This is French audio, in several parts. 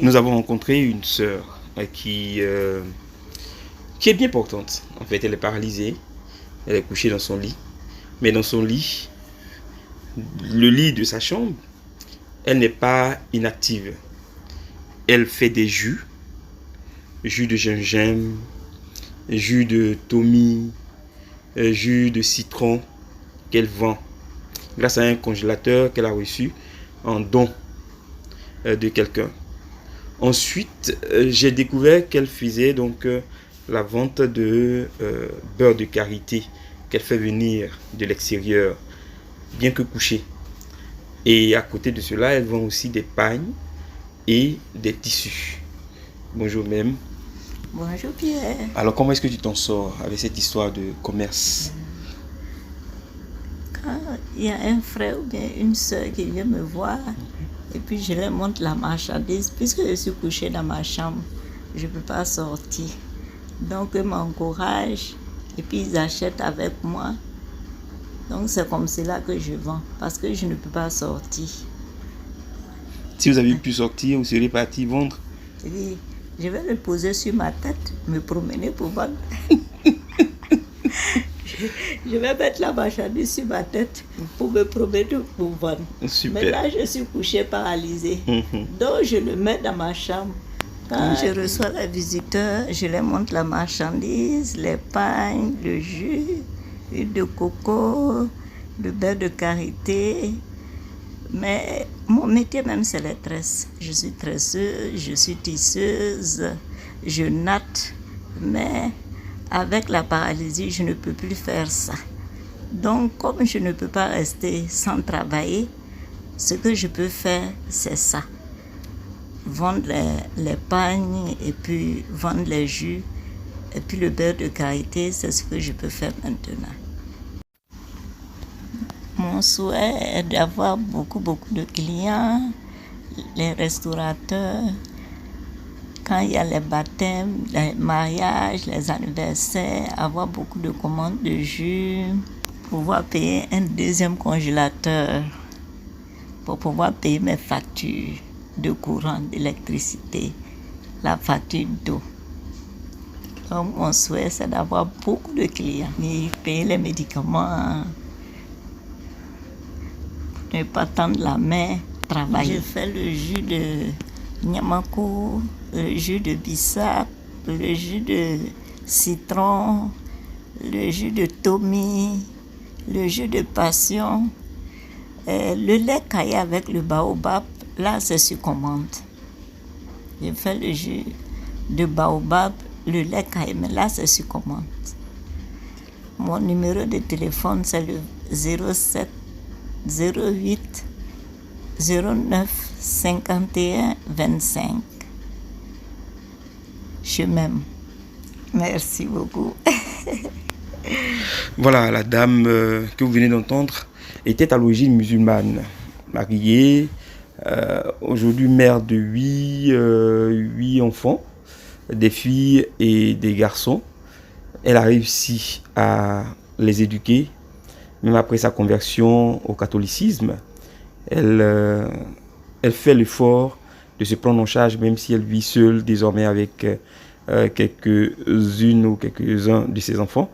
Nous avons rencontré une sœur qui est bien portante. En fait, elle est paralysée. Elle est couchée dans son lit. Mais dans son lit, le lit de sa chambre, elle n'est pas inactive. Elle fait des jus de gingembre, jus de tomie, jus de citron qu'elle vend grâce à un congélateur qu'elle a reçu en don de quelqu'un. Ensuite, j'ai découvert qu'elle faisait donc la vente de beurre de karité qu'elle fait venir de l'extérieur, bien que couchée. Et à côté de cela, elle vend aussi des pagnes et des tissus. Bonjour même. Bonjour Pierre. Alors comment est-ce que tu t'en sors avec cette histoire de commerce? Quand il y a un frère ou bien une soeur qui vient me voir, et puis je leur montre la marchandise, puisque je suis couchée dans ma chambre, je ne peux pas sortir. Donc ils m'encouragent et puis ils achètent avec moi. Donc c'est comme cela que je vends, parce que je ne peux pas sortir. Si vous avez pu sortir, vous seriez parti vendre? Et je vais le poser sur ma tête, me promener pour vendre. Je vais mettre la marchandise sur ma tête pour me promener pour vendre. Super. Mais là, je suis couchée paralysée. Donc, je le mets dans ma chambre. Quand je reçois les visiteurs, je leur montre la marchandise, les pagnes, le jus, l'huile de coco, le beurre de karité. Mais mon métier même, c'est les tresses. Je suis tresseuse, je suis tisseuse, je natte. Mais avec la paralysie, je ne peux plus faire ça. Donc, comme je ne peux pas rester sans travailler, ce que je peux faire, c'est ça. Vendre les pagnes et puis vendre les jus. Et puis le beurre de karité, c'est ce que je peux faire maintenant. Mon souhait est d'avoir beaucoup de clients, les restaurateurs. Quand il y a les baptêmes, les mariages, les anniversaires, avoir beaucoup de commandes de jus, pouvoir payer un deuxième congélateur pour pouvoir payer mes factures de courant, d'électricité, la facture d'eau. Donc mon souhait, c'est d'avoir beaucoup de clients et payer les médicaments, ne pas tendre la main, travailler. Je fais le jus de Niamako, le jus de bissap, le jus de citron, le jus de tomie, le jus de passion, le lait caillé avec le baobab, là c'est sur commande. Je fais le jus de baobab, le lait caillé, mais là c'est sur commande. Mon numéro de téléphone c'est le 07 08 09 51 25. Je m'aime. Merci beaucoup. Voilà, la dame que vous venez d'entendre était à l'origine musulmane, mariée, aujourd'hui mère de 8 enfants, des filles et des garçons. Elle a réussi à les éduquer, même après sa conversion au catholicisme. Elle fait l'effort de se prendre en charge, même si elle vit seule désormais avec quelques-unes ou quelques-uns de ses enfants.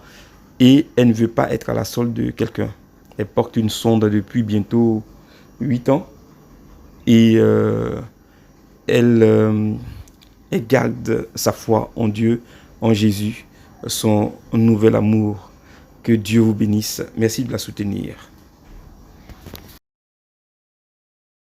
Et elle ne veut pas être à la solde de quelqu'un. Elle porte une sonde depuis bientôt 8 ans. Et elle garde sa foi en Dieu, en Jésus, son nouvel amour. Que Dieu vous bénisse. Merci de la soutenir.